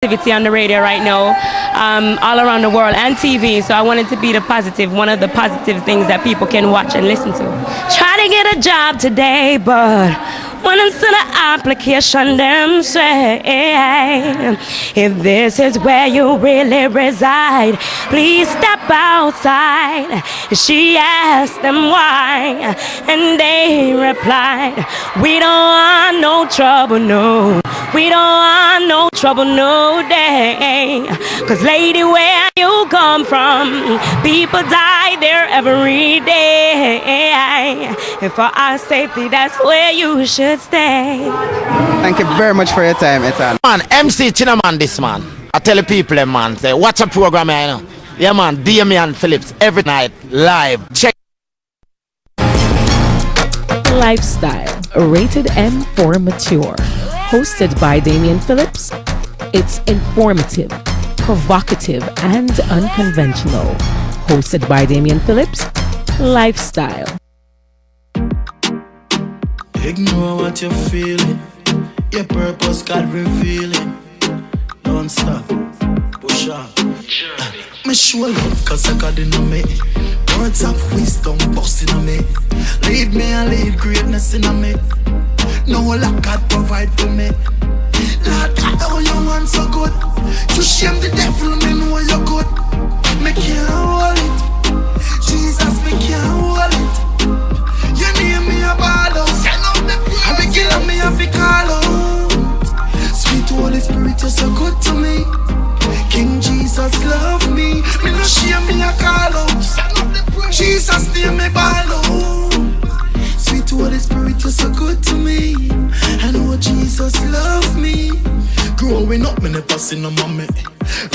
Activity on the radio right now, all around the world, and TV. So I wanted to be the positive, one of the positive things that people can watch and listen to. Try to get a job today, but when I send an application, them say, if this is where you really reside, please step outside. She asked them why, and they replied, we don't want no trouble, no. We don't want no trouble, no day. Cause lady, where you come from, people die there every day. And for our safety, that's where you should stay. Thank you very much for your time, Ethan. Man, MC Chinaman this man. I tell the people, man, say, watch a program, you know. Yeah, man, Damian Phillips, every night, live. Check. Lifestyle, rated M for mature. Hosted by Damian Phillips, it's informative, provocative, and unconventional. Hosted by Damian Phillips, Lifestyle. Ignore what you're feeling. Your purpose God revealing. Don't stop. Push on. Me show love cause I got in me. Words of wisdom busting on me. Lead me and lead greatness in me. No lack God provide for me. Lord God, oh you want so good. You shame the devil, me know you're good. Me can't hold it. Jesus, me can't hold it. You name me a ball out. I be killing me a fi call out. Sweet Holy Spirit, you're so good to me. King Jesus love me. Me no shame me a call out. Jesus name me ball out. Sweet Holy Spirit, you're so good to me. I know Jesus love me. Growing up, me never seen no mommy.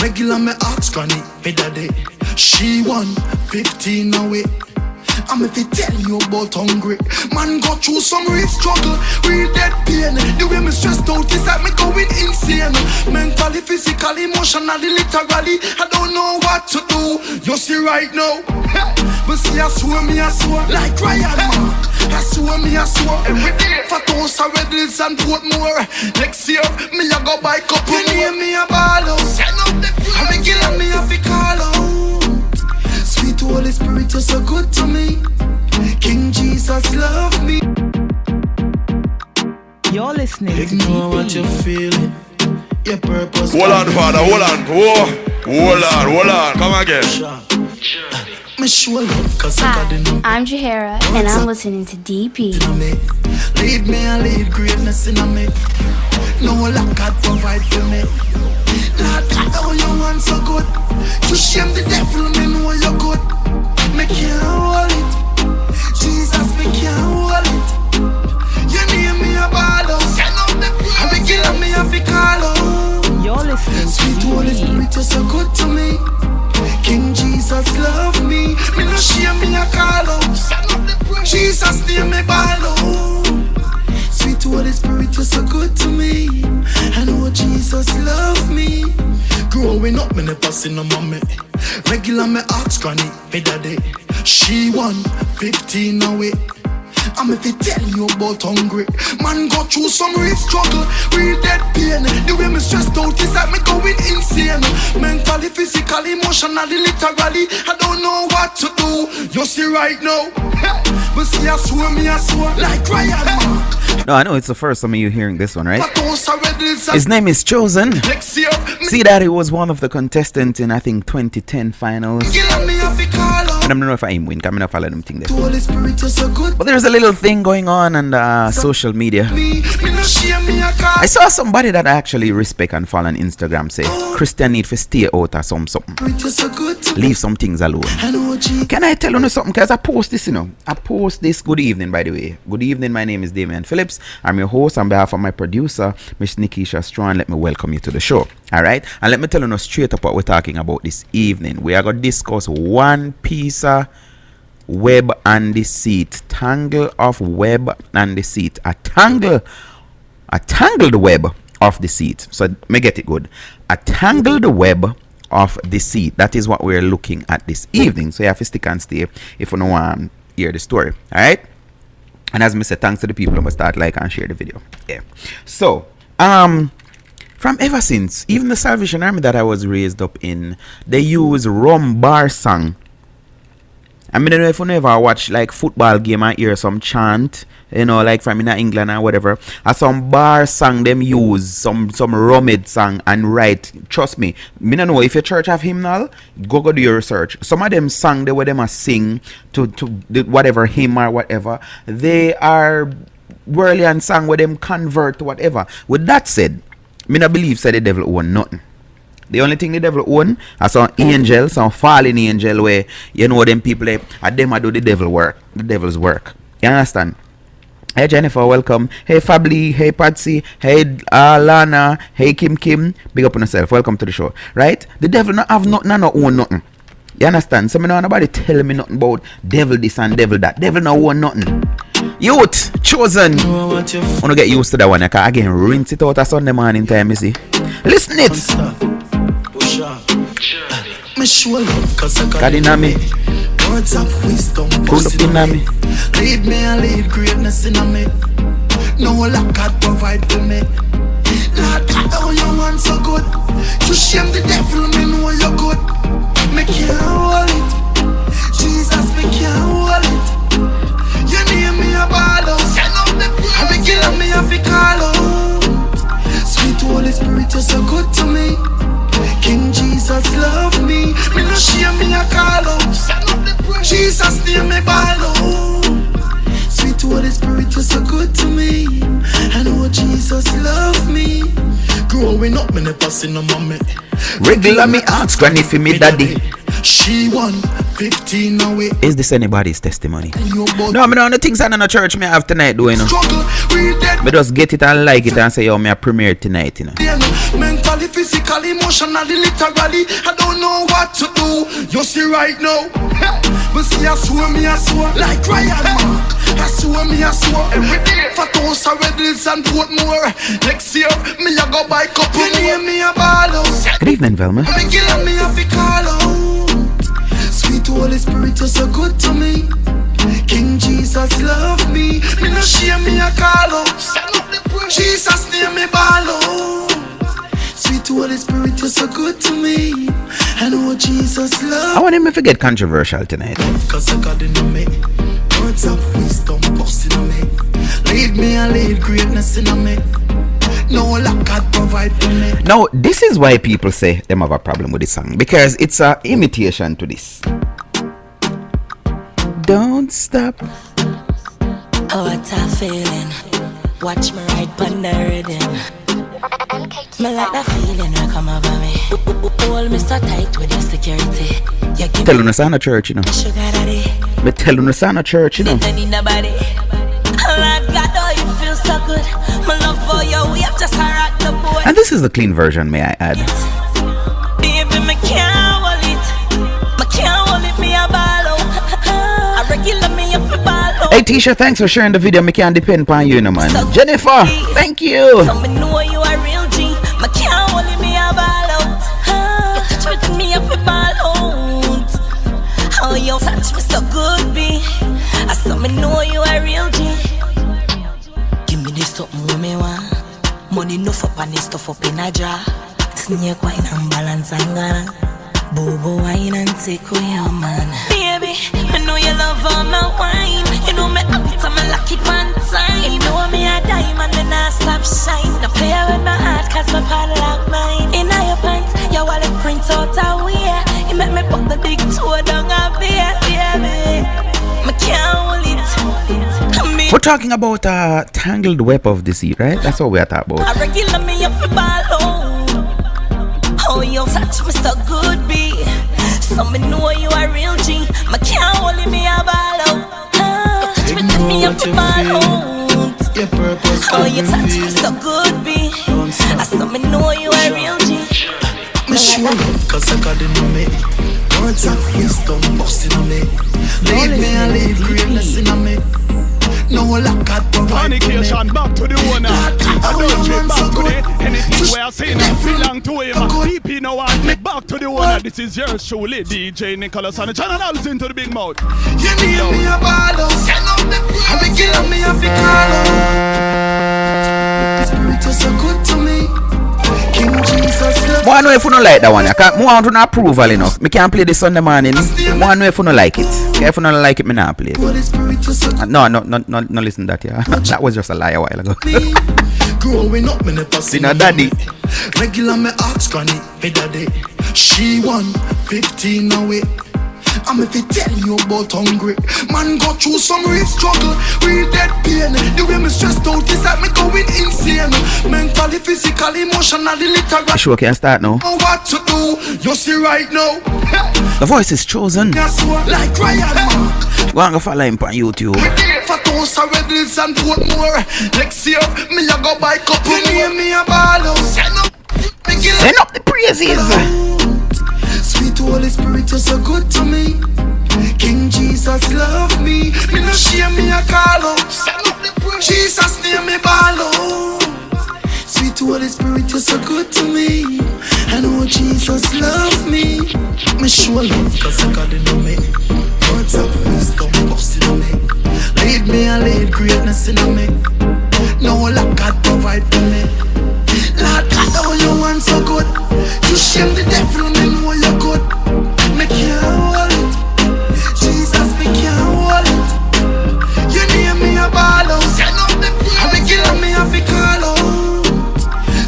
Regular me ask granny, me daddy. She won 15 away. I'm if it tell you about hungry. Man go through some real struggle, real dead pain. The way me stressed out is like me going insane. Mentally, physically, emotionally, literally. I don't know what to do. You see right now. But see I swear me I swear. Like Ryan man, I swear me I swear. Every day for Toast, Red Hills and Portmore. Next year, me I go buy couple. You name me a ball out. I be killing me a fi call out. Sweet Holy Spirit, you're so good to me. King Jesus love me. You're listening Ignore what you're feeling. Your purpose. Hold on, Father, hold on. Hold on. Come again. Me show love cause I got in I'm Jahara and I'm listening to DP. Lead me and lead greatness in me. No lack God provide for me. Lord God, oh you want so good. You shame the devil, me know you're good. Me can't hold it. Jesus, me can't hold it. You name me a ball out. I be killing me a fi call out. You're listening Sweet Holy Spirit, you're so good to me. King Jesus love me. Me no shame me a call out. Jesus name me ball out. Sweet Holy Spirit, you're so good to me. I know Jesus love me. Growing up, me never seen no mommy. Regular me ask granny, me daddy. She won 15 away. I'm if it tell you about hungry. Man go through some real struggle, real dead pain. The way me stressed out is like me going insane. Mentally, physically, emotionally, literally. I don't know what to do. You see right now. But see I swear me I swear. Like Ryan man. No, I know it's the first time you hearing this one, right? His name is Chosen. See that he was one of the contestants in I think 2010 finals. I don't know if I am win, I'm not follow them thing there. But there's a little thing going on social media. I saw somebody that I actually respect and follow on Instagram say Christian need to stay out or something. Leave some things alone. Can I tell you something? Because I post this, I post this. Good evening, by the way. Good evening, my name is Damian Phillips. I'm your host. On behalf of my producer, Miss Nikisha Strawn, let me welcome you to the show. Alright? And let me tell you straight up what we're talking about this evening. We are going to discuss one piece of web and deceit. Tangle of web and deceit. A tangled web of deceit. So let me get it good. A tangled web of deceit. That is what we're looking at this evening. So you have to stick and stay if you don't want to hear the story. Alright? And as I said, thanks to the people who start like and share the video. Yeah. So, From ever since, even the Salvation Army that I was raised up in, they use rum bar song. I mean, I don't know if you ever watch like football game and hear some chant, you know, like from in England or whatever, or some bar song them use, some rummed song and write. Trust me, I don't know if your church have hymnal, go do your research. Some of them song they where them a sing to the whatever hymn or whatever, they are worldly and song where them convert to whatever. With that said, me not believe say the devil own nothing. The only thing the devil own are some angel, some fallen angel where you know them people them do the devil's work. You understand? Hey Jennifer, welcome. Hey Fably, hey Patsy, hey Lana, hey Kim, big up on yourself. Welcome to the show. Right? The devil not have nothing and not own nothing. You understand? So me know nobody tell me nothing about devil this and devil that. Devil not own nothing. Youth, chosen. I wanna get used to that one. I can again rinse it out a Sunday morning time, you see. Listen it. Me show love cause I got God in me. Words of wisdom Pull up in me. Lead me and lead greatness in me. No lack God provide for me. Lord God, oh you want so good. You shame the devil, me know you're good. Me can't hold it. Jesus, me can't hold it. You name me a baller. I be killing me a fi call out. Sweet Holy Spirit, you're so good to me. King Jesus love me. Me no shame me a call out. Jesus name me ball out. Sweet Holy Spirit, you're so good to me. I know Jesus love me. Growing up, me never seen no mommy. Regular me ask granny for me daddy. She won 15 away. Is this anybody's testimony? No, I mean, on the things I know the church me have tonight doing. Me just get it and like it and say, yo, me a premiere tonight, you know. Mentally, physically, emotionally, literally, I don't know what to do. You see right now, but see I swear me I swear like Ryan Mark. I swear me I swear every day. For those are Redlands and Portmore. Next year, me I go buy couple. You name me a baller. Good evening, Velma. Me killing me a fi call out. Sweet Holy Spirit, you're so good to me. King Jesus love me. Me no shame me a call out. Jesus name me ball out. Sweet Holy Spirit, you're so good to me. I know Jesus love. I want him to forget controversial tonight. Cause I got in me. Words of wisdom busting on me. Lead me and lead greatness in me. No lack God provide for me. Now, this is why people say them have a problem with this song. Because it's a imitation to this. Don't stop. Oh, what a feeling. Watch me right on the rhythm. Me like that feeling will come over me. Hold me so tight with your security. You give Tell us on a church, you know. sugar daddy. Me tell us on a church, you know. Didn't need nobody. Lord God, oh, you feel so good. My love for you, we have just rock the boy. And this is the clean version, may I add. Baby, me can't hold it. Me can't hold it, me a ball out. I regular me up a ball out. Hey Tisha, thanks for sharing the video. Me can't depend on you, no man. Jennifer, thank you. So me know you a real G. Me can't hold it, me a ball out. You touch me up a ball out. Oh, you touch me so good, B. I saw me know you a real G. Give me this something with me want. Money enough up and this stuff up in a jar. Snake wine and balance and gana. Bobo wine and take with your man. Baby, I know you love all my wine. You know me up it and me lock it one time. You know me a diamond and I stop shine. Now play with my heart cause my padlock mine. In your pants, your wallet print out a wear. You make me put the big toe down a beer. Baby, me can't hold it. We're talking about a tangled web of the sea, right? That's what we're talking about. I regular me up a ball home. Oh, you touch me so good, B. So me know you a real G. Me can't hold me a ball out. You touch me up a ball out. Oh, you touch me so good, B. I saw me know you a real G. Me show love cause I got in me. Words of wisdom busting on me. Lead me and lead greatness in me. No lack God provide for me. Fornication back to the owner. Adultery back to the anything we are saying that belong to him. PP now want it back to the owner. This is yours truly, DJ Nicholas and the channel is into the big mouth. You need me a baller. I be killing me a fi call out. Spirit is so good to me. King Jesus love. More know if you don't like that one. I can't want to approval enough. Me can't play this Sunday morning. More know if you don't like it. If you don't like it, me not play it. No, listen to that, yeah. That was just a lie a while ago. Growing up, me never seen a daddy. Regular me ask granny, hey daddy. She won 15 away. I'm if I tell you about hungry. Man go through some real struggle, real dead pain. The way me stressed out is like me going insane. Mentally, physically, emotionally, literally. The show can start now. Know what to do, you see right now. The voice is chosen. Like Ryan. Go and go follow him on YouTube. Fatos are Redlands and Portmore. Next year, me a go buy couple more. Me a ball send up the praises. Sweet Holy Spirit, you're so good to me. King Jesus love me. Me no shame, me a call out. Jesus name me ball out. Sweet Holy Spirit, you're so good to me. I know Jesus love me. Me show love cause I got it on me. Words of wisdom busting on me. Lead me and lead greatness in me. No like God provide for me. Lord God, how you want so good. You shame the devil, me know you're good. Me can't hold it. Jesus, me can't hold it. You name me a ball out. And me kill me a fi call out.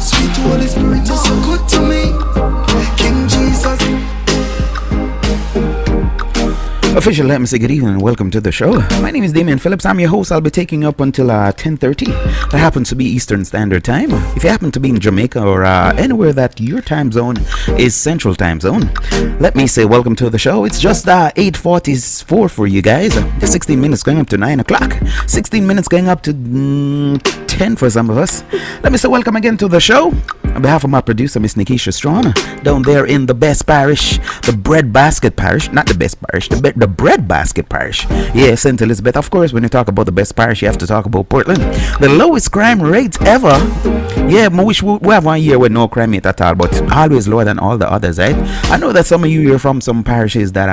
Sweet Holy Spirit, you're so good to me. King Jesus. Official, let me say good evening and welcome to the show. My name is Damien Phillips. I'm your host. I'll be taking you up until 10:30. That happens to be Eastern Standard Time. If you happen to be in Jamaica or anywhere that your time zone is Central Time Zone, let me say welcome to the show. It's just 8:44 for you guys. Just 16 minutes going up to 9 o'clock. 16 minutes going up to 10 for some of us. Let me say welcome again to the show. On behalf of my producer, Miss Nikisha Strawn, down there in the best parish, the Bread Basket Parish. Not the best parish, the Bread Basket Parish. Yeah, St. Elizabeth. Of course, when you talk about the best parish, you have to talk about Portland. The lowest crime rate ever. Yeah, I wish we have 1 year with no crime rate at all, but always lower than all the others, right? I know that some of you are from some parishes that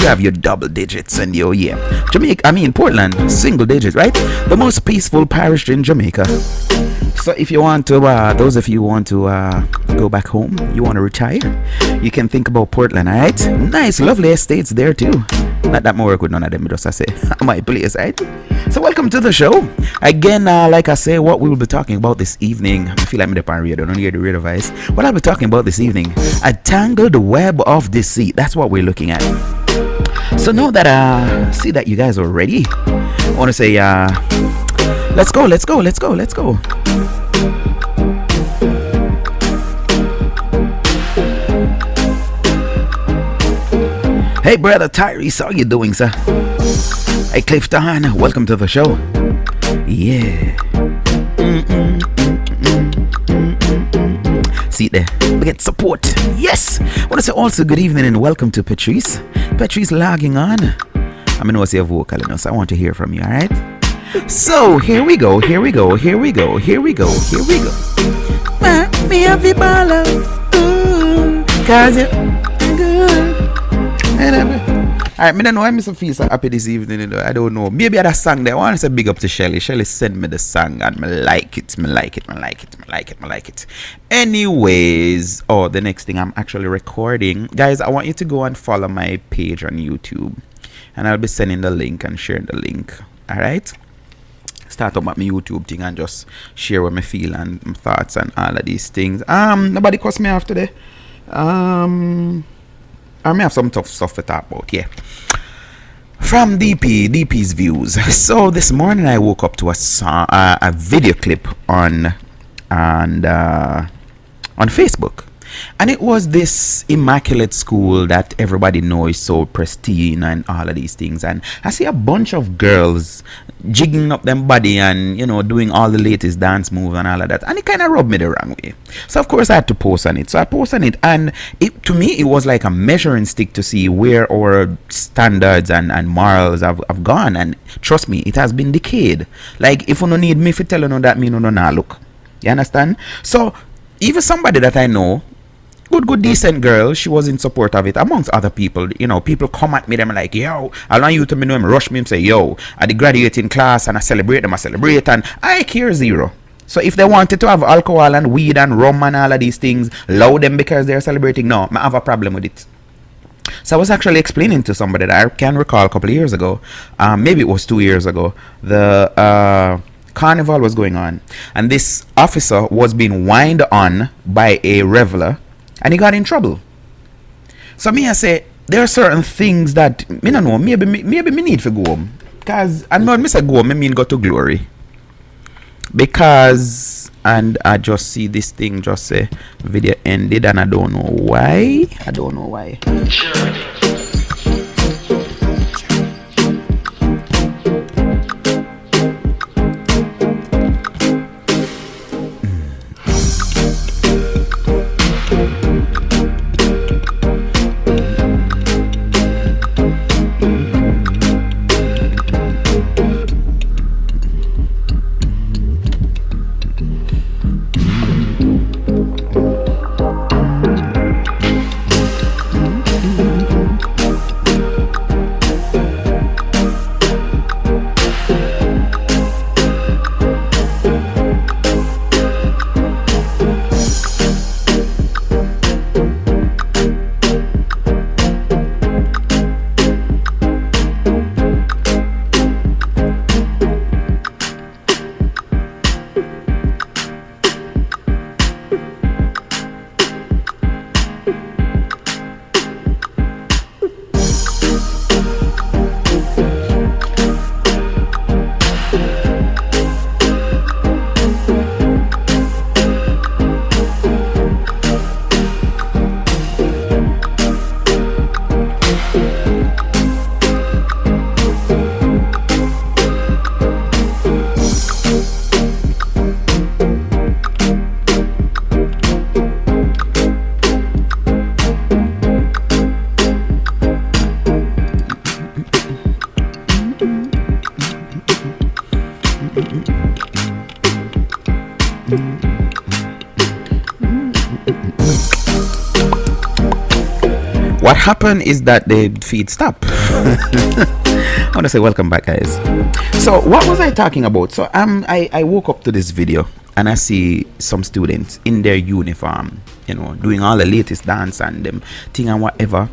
you have your double digits and your, yeah. Portland, single digits, right? The most peaceful parish in Jamaica. So if you want to, those of you who want to go back home, you want to retire, you can think about Portland, alright? Nice, lovely estates there too. Not that more work with none of them, just I say, my place, right? So welcome to the show. Again, like I say, what we will be talking about this evening, I feel like I'm on radio, don't hear the radio voice. What I'll be talking about this evening, a tangled web of deceit. That's what we're looking at. So now that, see that you guys are ready, I want to say, let's go. Hey brother Tyrese, how you doing, sir? Hey Clifton, welcome to the show. Yeah. See there, we get support. Yes. I want to say also good evening and welcome to Patrice. Patrice logging on. I'm gonna say a vocal, so I want to hear from you. All right. So here we go. Me have the ball out. Cause you're good. Alright, I don't know why I'm so feel so happy this evening, you know. I don't know. Maybe I had a song there. I want to say big up to Shelly. Shelly sent me the song and I like it. Anyways, the next thing I'm actually recording. Guys, I want you to go and follow my page on YouTube. And I'll be sending the link and sharing the link. Alright? Start up my YouTube thing and just share what I feel and my thoughts and all of these things. Nobody cuss me off today. I may have some tough stuff to talk about, yeah. From DP's views. So this morning I woke up to a video clip on Facebook. And it was this immaculate school that everybody knows so pristine and all of these things. And I see a bunch of girls jigging up them body and, you know, doing all the latest dance moves and all of that. And it kind of rubbed me the wrong way. So, of course, I had to post on it. So I posted on it. And to me, it was like a measuring stick to see where our standards and morals have gone. And trust me, it has been decayed. Like, if you don't need me for telling you that, me no nah look. You understand? So, even somebody that I know, good decent girl, she was in support of it amongst other people. You know, people come at me, them like, yo, I want you to know him, rush me and say, yo, at the graduating class and I celebrate them, and I care zero. So if they wanted to have alcohol and weed and rum and all of these things, allow them because they're celebrating. No, I have a problem with it. So I was actually explaining to somebody that I can recall a couple of years ago, maybe it was 2 years ago, the carnival was going on, and this officer was being whined on by a reveler, and he got in trouble. So me I say, there are certain things that me don't know, maybe me need to go home. Because I'm not Mr. Go home, I mean go to glory. Because, and I just see this thing just say video ended, and I don't know why. What happened is that the feed stopped. I want to say welcome back, guys. So what was I talking about? So I woke up to this video and I see some students in their uniform, you know, doing all the latest dance and them thing and whatever.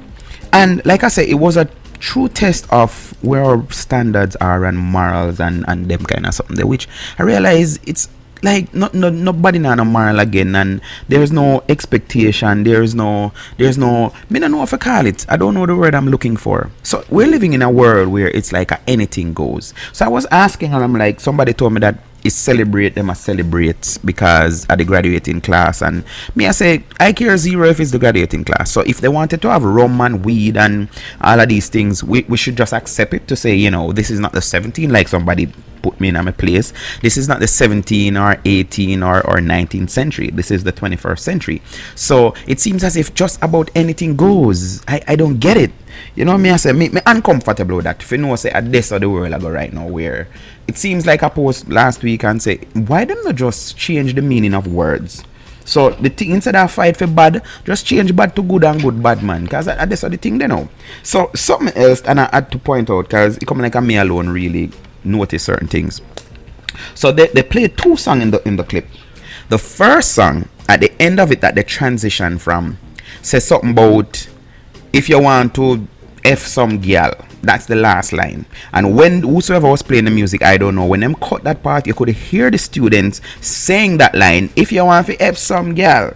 And like I said, it was a true test of where our standards are and morals and them kind of something there, which I realize it's like nobody no moral again, and there's no expectation, there's no me don't know what to call it. I don't know the word I'm looking for. So we're living in a world where it's like anything goes. So I was asking, and I'm like, somebody told me that it's celebrate them as celebrates because at the graduating class, and me I say I care zero if it's the graduating class. So if they wanted to have rum and weed and all of these things, we should just accept it, to say, you know, this is not the 17, like somebody put me in my place, this is not the 17 or 18 or 19th century, this is the 21st century. So it seems as if just about anything goes. I don't get it. You know me I say me uncomfortable with that. If you know say at this of the world I go right now, where it seems like I post last week and say, why them not just change the meaning of words? So the thing, instead of fight for bad, just change bad to good and good bad, man. Because that's the thing they know. So something else, and I had to point out, because it come like a me alone really notice certain things. So they played two songs in the clip. The first song, at the end of it, that they transition from, says something about if you want to F some girl. That's the last line. And when whosoever was playing the music, I don't know, when them cut that part, you could hear the students saying that line, if you want to F some girl.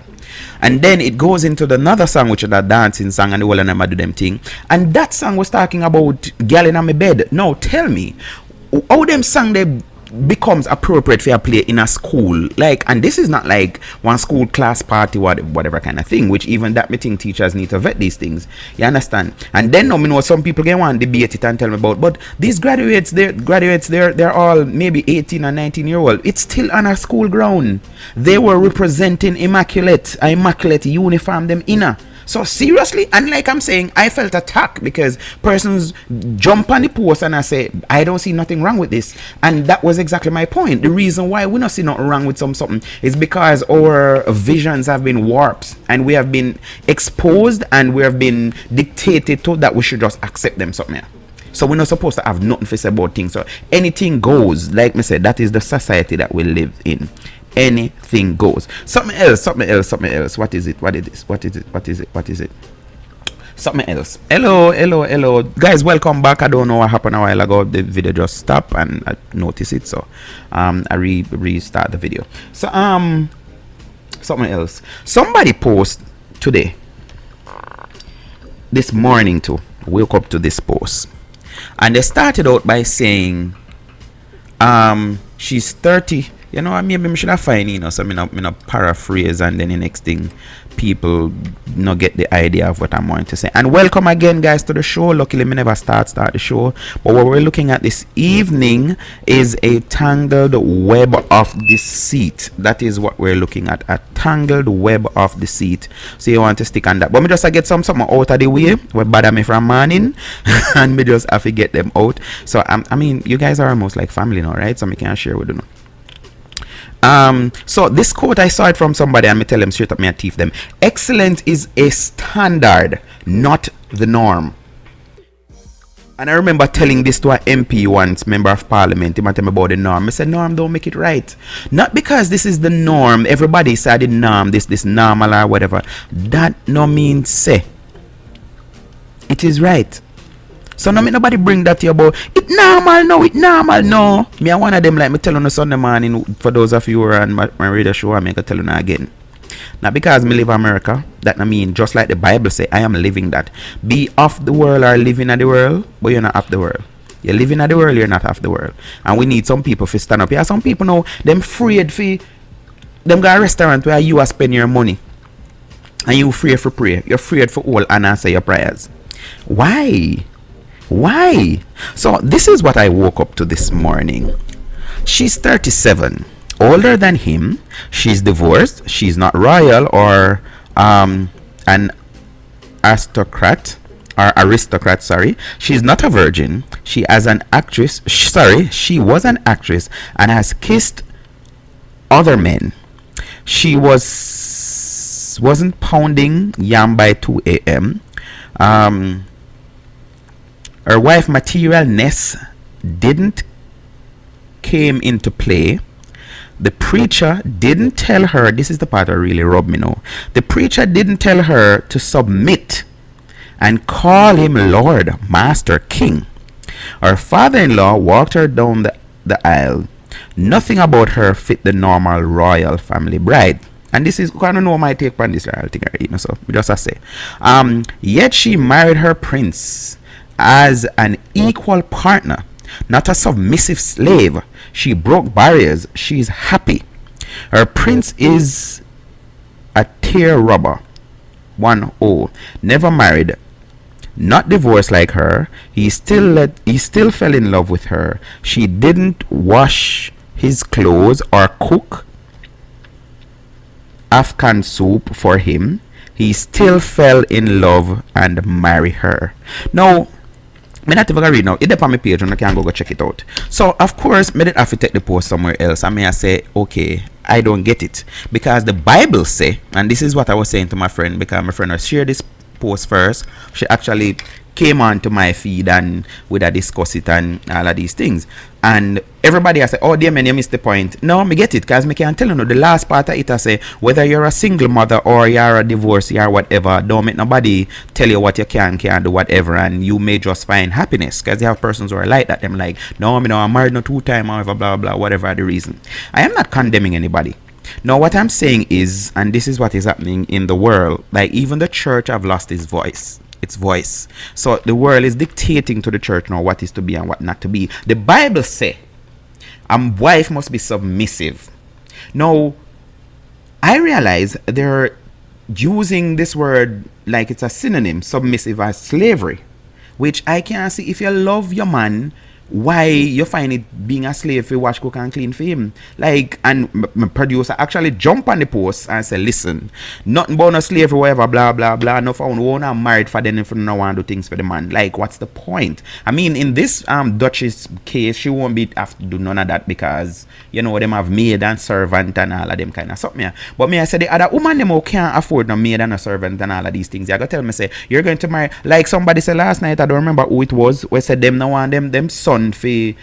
And then it goes into another song, which is that dancing song, and the whole of them do them thing. And that song was talking about girl in my bed. Now tell me, how them song they becomes appropriate for a play in a school, like, and this is not like one school class party, whatever kind of thing, which even that me think teachers need to vet these things, you understand? And then me know some people can want to debate it and tell me about, but these graduates they're all maybe 18 or 19 year old. It's still on a school ground. They were representing immaculate uniform them inner. So seriously, and like I'm saying, I felt attacked because persons jump on the post and I say, I don't see nothing wrong with this. And that was exactly my point. The reason why we don't see nothing wrong with something is because our visions have been warped and we have been exposed and we have been dictated to that we should just accept them something. So we're not supposed to have nothing to say about things. So anything goes. Like me said, that is the society that we live in. anything goes. Something else. What is it? Something else. Hello. Guys, welcome back. I don't know what happened a while ago. The video just stopped and I noticed it. So I restart the video. So something else. Somebody post today. This morning too. Woke up to this post. And they started out by saying she's 30. You know, maybe I should have find, you know, so I'm gonna paraphrase, and then the next thing people not get the idea of what I'm going to say. And welcome again, guys, to the show. Luckily, me never start the show. But what we're looking at this evening is a tangled web of deceit. That is what we're looking at, a tangled web of deceit. So you want to stick on that. But me just get something out of the way. What bother me from morning, and me just have to get them out. So I mean, you guys are almost like family now, right? So me can share with you now. So this quote, I saw it from somebody, and me tell them straight up, me and teeth them. Excellence is a standard, not the norm. And I remember telling this to an MP once, member of parliament. He might tell me about the norm. I said, norm don't make it right. Not because this is the norm. Everybody said the norm, this normal or whatever. That no means say it is right. So no, me nobody bring that to you about it normal no. Me one of them, like me tell on Sunday morning, for those of you who are on my radio show, I make a tell you again. Now because me live in America, that I mean just like the Bible say, I am living that. Be of the world or living in the world, but you're not of the world. You're living in the world, you're not of the world. And we need some people to stand up. Yeah, some people know them afraid for them go a restaurant where you are spend your money. And you afraid for pray. You're afraid for all and answer your prayers. Why? So this is what I woke up to this morning. She's 37, older than him. She's divorced. She's not royal or an aristocrat. Sorry. She's not a virgin. She was an actress and has kissed other men. She wasn't pounding yam by 2 a.m. Her wife materialness didn't came into play. The preacher didn't tell her, this is the part that really rubbed me now. The preacher didn't tell her to submit and call him Lord, Master, King. Her father-in-law walked her down the aisle. Nothing about her fit the normal royal family bride. And this is, I don't know my take on this royal thing, you know, so just I say. Yet she married her prince as an equal partner, not a submissive slave. She broke barriers. She's happy. Her prince is a tear rubber. 1-0. Never married. Not divorced like her. He still fell in love with her. She didn't wash his clothes or cook Afghan soup for him. He still fell in love and married her. Now, I not even read now. It's up on my page and I can go check it out. So of course, I did have to take the post somewhere else. I may say, okay, I don't get it. Because the Bible say, and this is what I was saying to my friend, because my friend has shared this post first. She actually came on to my feed and we had discuss it and all of these things. And everybody has said, oh dear man, you missed the point. No, me get it, because me can tell you, the last part of it I say, whether you're a single mother or you're a divorcee or whatever, don't make nobody tell you what you can do, whatever, and you may just find happiness. Because you have persons who are like that, them like, no, I'm married no 2 times, however, blah blah, whatever the reason. I am not condemning anybody. No, what I'm saying is, and this is what is happening in the world, like even the church have lost its voice. So the world is dictating to the church now what is to be and what not to be. The Bible say a wife must be submissive. Now I realize they're using this word like it's a synonym, submissive, as slavery, which I can't see. If you love your man, why you find it being a slave for wash, cook and clean for him? Like, and my producer actually jump on the post and say, listen, nothing about no slave or whatever, blah blah blah. No found one I'm married for them if you don't want to do things for the man. Like, what's the point? I mean, in this Duchess case, she won't have to do none of that, because you know them have maid and servant and all of them kind of something. Yeah. But me, I say the other woman them who can't afford no maid and a servant and all of these things. You gotta tell me, say you're going to marry, like somebody said last night, I don't remember who it was, where said them no want them son for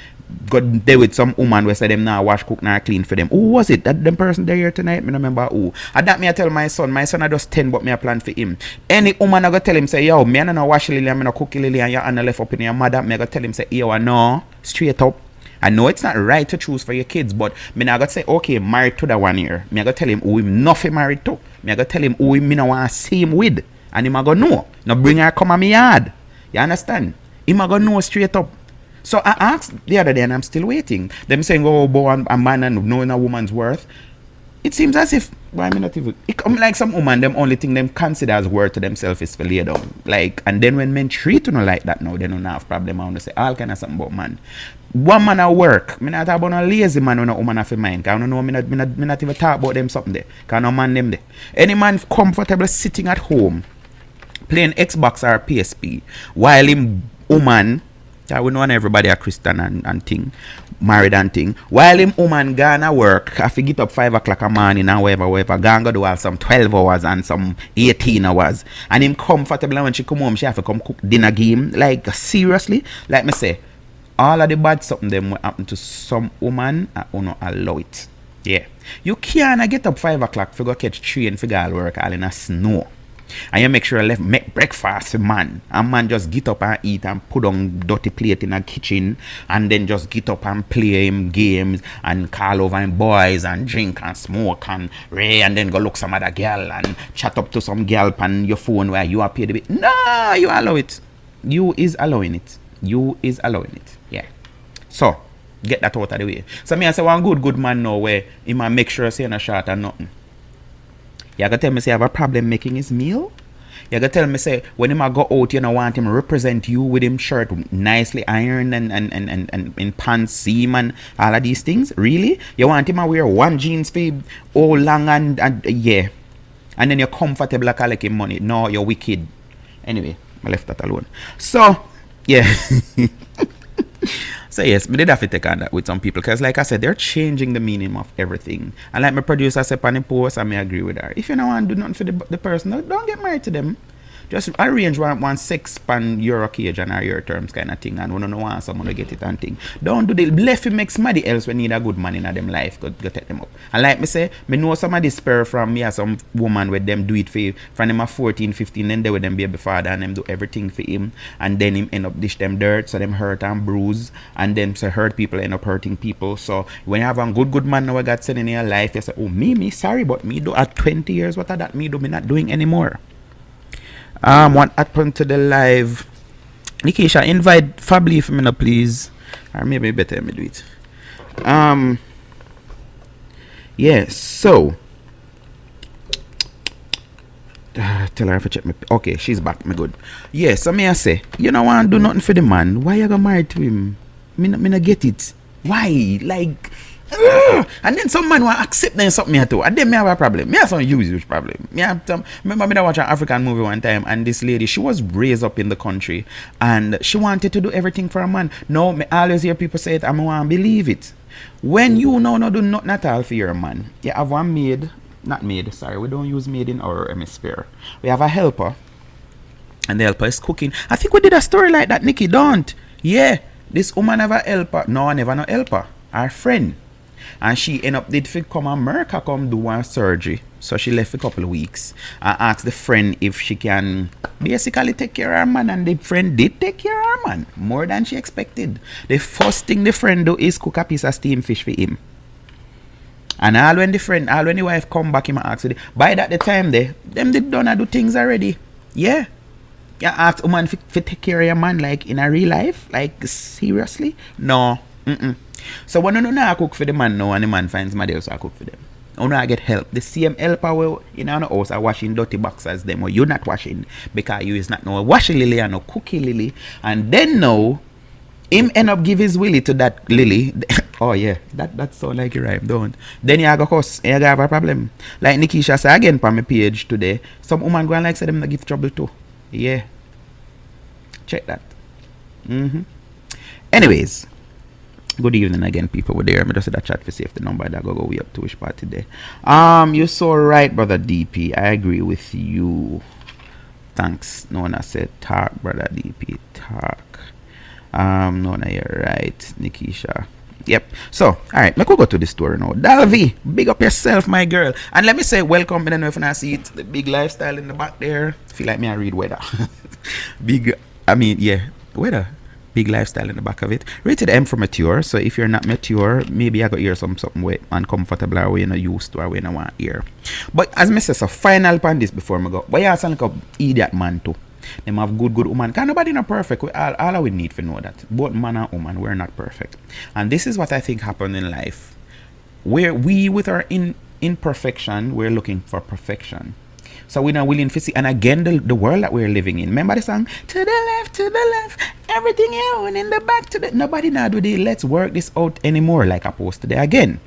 go there with some woman where say them now wash, cook, now clean for them. Who was it? That them person there here tonight? Me no remember who. And that me I tell my son I just 10, but me I plan for him. Any woman I go tell him say, yo, me I no wash lily, and me no cook lily, and your hand left up in your mother. Me I go tell him say, yo, no, straight up. I know it's not right to choose for your kids, but me not gonna say, okay, married to that one here. Me I go tell him who him nothing married to. Me I go tell him who him me no want to see him with. And him I go know. No bring her come on me yard. You understand? Him I go know straight up. So I asked the other day and I'm still waiting. Them saying, oh, boy, a man and knowing a woman's worth. It seems as if, why me not even, it come like some woman, them only thing them consider as worth to themselves is for lay down. Like, and then when men treat you like that now, they don't have problem. I want to say all kind of something about man. One man at work, me not talk about no lazy man when a woman have a mind. Cause I don't know, me not even talk about them something there. Cause no man them there. Any man comfortable sitting at home, playing Xbox or PSP, while him woman, we know everybody a Christian and thing, married and thing. While him woman gonna work, have to get up 5 o'clock a morning and whatever, gonna do some 12 hours and some 18 hours. And him comfortable, and when she come home, she have to come cook dinner game. Like, seriously? Like me say, all of the bad something them will happen to some woman, I will not allow it. Yeah. You can't get up 5 o'clock for go catch train for go work all in a snow. And you make sure you make breakfast for man. And man just get up and eat and put on dirty plate in the kitchen. And then just get up and play him games and call over him boys and drink and smoke and ray and then go look some other girl and chat up to some girl on your phone where you are paid a bit. No, you allow it. You is allowing it. You is allowing it. Yeah. So, get that out of the way. So me I say one good man now where he might make sure say no short and nothing. You gonna tell me say I have a problem making his meal? You gonna tell me say when him a go out you don't want him to represent you with him shirt nicely ironed and in pants seam and all of these things? Really? You want him to wear one jeans for all long and yeah. And then you're comfortable like collecting money. No, you're wicked. Anyway, I left that alone. So yeah. So yes, we did have to take on that with some people because like I said, they're changing the meaning of everything. And like my producer said on the post, I may agree with her. If you don't want to do nothing for the person, don't get married to them. Just arrange one 6 pan euro cage and your terms kind of thing and we don't want someone to get it and thing. Don't do the left it make somebody else when need a good man in them life go take them up. And like me say, me know some of this spur from me as some woman with them do it for from them at 14, 15, then they with them baby father and them do everything for him and then him end up dish them dirt so them hurt and bruise and then so hurt people end up hurting people. So when you have a good man now God sent in your life, you say, oh me sorry but me do at 20 years what are that me do me not doing anymore. What happened to the live? Nikisha, invite Fably for me now, please. Or maybe better me do it. Yeah, so tell her if I check me. Okay, she's back, me good. Yeah, so me I say, you don't want to do nothing for the man. Why you gonna married to him? Me not get it. Why? Like and then some man want accept them something me too. And then me have a problem. Me have some huge problem. Me have some, remember me that watch an African movie one time and this lady, she was raised up in the country and she wanted to do everything for a man. No, me always hear people say it and I want to believe it. When you know not do nothing at all for your man, you have one maid, not maid, sorry, we don't use maid in our hemisphere. We have a helper and the helper is cooking. I think we did a story like that, Nikki, don't? Yeah, this woman have a helper. No, never no helper. Our friend. And she end up did come America come do one surgery. So she left for a couple of weeks. I asked the friend if she can basically take care of her man. And the friend did take care of her man. More than she expected. The first thing the friend do is cook a piece of steamed fish for him. And all when the wife come back, him ask her, by that the time them did done do things already. Yeah. You ask a man to take care of your man like in a real life? Like seriously? No. So when you know cook for the man now and the man finds somebody else to cook for them, you know I get help. The same helper will in our house are washing dirty boxes them or you're not washing because you is not no washing lily and no cookie lily. And then now him end up give his willy to that lily. Oh yeah, that sound like you rhyme, don't? Then you go cuss and you have a problem. Like Nikisha say again on my page today, some woman go and like say them not give trouble too. Yeah. Check that. Anyways. Good evening again, people. We're there. I just said that chat for save the number that go way up to which part today. You're so right, brother DP. I agree with you. Thanks. No one has said talk, brother DP. Talk. No, you're right, Nikisha. Yep. So, all right, me could go to the store now. Dalvi, big up yourself, my girl. And let me say welcome. I don't know if I see it. The big lifestyle in the back there. Feel like me I read weather. Weather. Big lifestyle in the back of it. Rated M for mature. So if you're not mature, maybe I got hear something way uncomfortable or you're not used to or we not want to hear. But as me say, so final pan this before me go. But you sound like a idiot man too. Them have good woman. Cause nobody not perfect. All we need to know that. Both man and woman, we're not perfect. And this is what I think happened in life. Where we with our imperfection, we're looking for perfection. So we're not willing to see. And again, the world that we're living in. Remember the song? To the left, everything you own in the back to the... Nobody now do the let's work this out anymore like opposed to the again.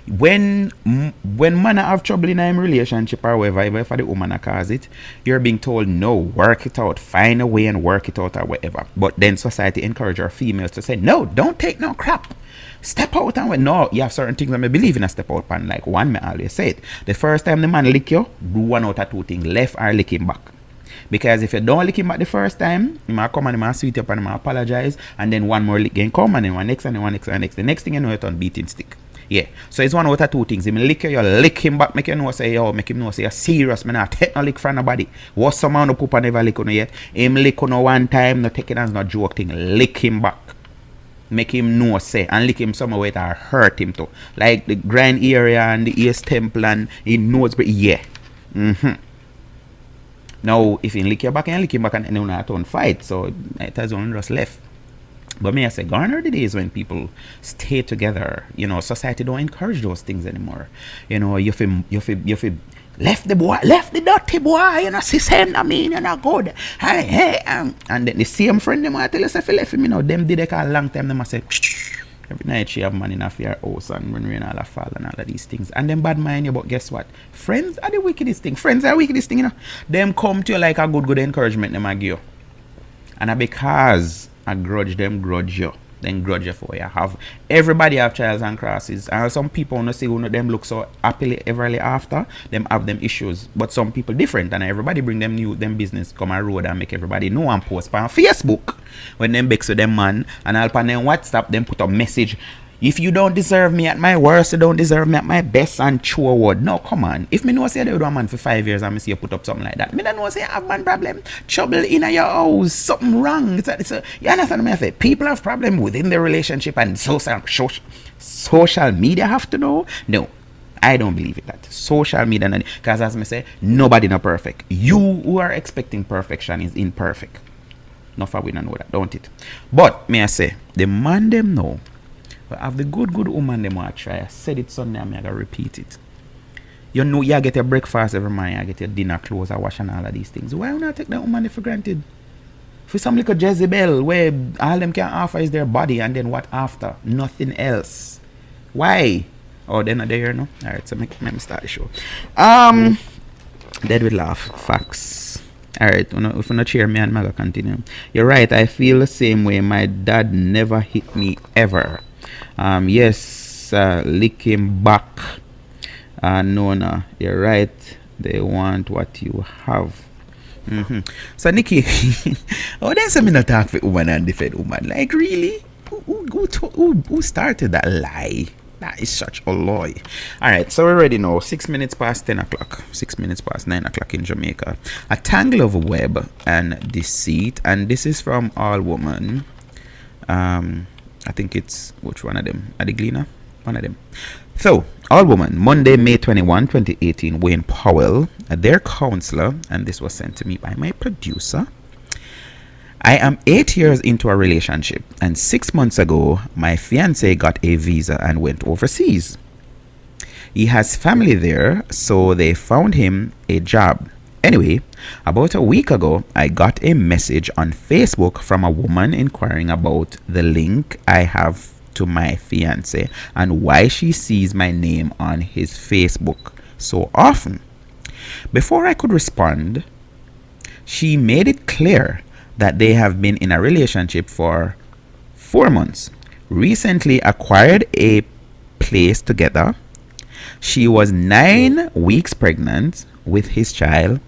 When man have trouble in a relationship or whatever, if the woman cause it, you're being told no, work it out, find a way and work it out or whatever. But then society encourage our females to say, no, don't take no crap. Step out and when no, you have certain things that I believe in a step out pan. Like one, me always say it. The first time the man lick you, do one out of two things, left or lick him back. Because if you don't lick him back the first time, he might come and he might sweet up and he might apologize, and then one more lick again come and then one next and then one next and next. The next thing you know, it's on beating stick. Yeah. So it's one out of two things. If you lick you lick him back, make you know say yo, make him know say you're serious, man. Not take no lick from nobody. What's some man no poop and never lick on yet? Him lick on one time, no take it as no joke thing. Lick him back. Make him know say and lick him somewhere where it hurt him too. Like the grand area and the ears temple and he knows but yeah. Now if he lick your back and lick him back and you not on fight, so it has only just left. But may I say, gone are the days when people stay together. You know, society don't encourage those things anymore. You know, you feel left the dirty boy, you know, see same I mean, you're not good. Hey, and then the same friend them I tell us if you left him, you know, them did a long time, them I say every night she have money in her house and when rain all a fall and all of these things. And them bad mind you, but guess what? Friends are the wickedest thing. Friends are the wickedest thing, you know. Them come to you like a good encouragement them I give you. And because I grudge you. Then grudge you for what you have. Everybody have trials and crosses. And some people want to see who them look so happily everly after, them have them issues. But some people different and everybody bring them business come on road and make everybody know and post on Facebook. When them bex with them man and all on them WhatsApp, them put a message. If you don't deserve me at my worst, you don't deserve me at my best and true word. No, come on. If me know say they would a man for 5 years and me see you put up something like that, me don't know say I have man problem. Trouble in your house, something wrong. It's a, you understand what I say? People have problem within their relationship and social media have to know. No, I don't believe it that. Social media, because as me say, nobody not perfect. You who are expecting perfection is imperfect. No for we don't know that, don't it? But may I say, the man them know. But have the good woman them want to try. I said it Sunday and I gotta repeat it. You know you get your breakfast every morning, you get your dinner, clothes, wash and all of these things. Why not take that woman for granted? For some little Jezebel where all them can offer is their body and then what after? Nothing else. Why? Oh, they're not there, no? Alright, so make me start the show. Dead with laugh. Facts. Alright, if you not cheer me and I'm gonna continue. You're right, I feel the same way. My dad never hit me ever. Yes, lick him back. No, you're right. They want what you have. So Nikki, there's a minute talk for woman and defend woman. Like really? Who started that lie? That is such a lie. Alright, so we're ready now. 6 minutes past 10 o'clock. 6 minutes past 9 o'clock in Jamaica. A tangle of web and deceit. And this is from All Woman. I think it's, which one of them? Adeglina? One of them. So, All Woman, Monday, May 21, 2018, Wayne Powell, their counselor, and this was sent to me by my producer. I am 8 years into a relationship, and 6 months ago, my fiancé got a visa and went overseas. He has family there, so they found him a job. Anyway, about a week ago, I got a message on Facebook from a woman inquiring about the link I have to my fiancé and why she sees my name on his Facebook so often. Before I could respond, she made it clear that they have been in a relationship for 4 months, recently acquired a place together. She was 9 weeks pregnant with his child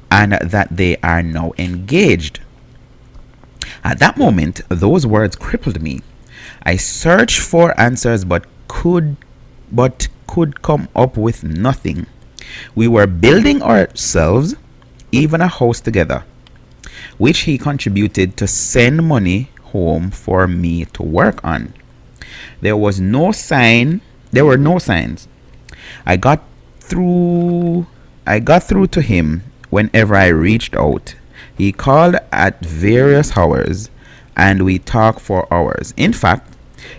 and that they are now engaged. At that moment, those words crippled me. I searched for answers but could come up with nothing. We were building ourselves, even a house together, which he contributed to send money home for me to work on. There were no signs. I got through to him whenever I reached out. He called at various hours and we talked for hours. In fact,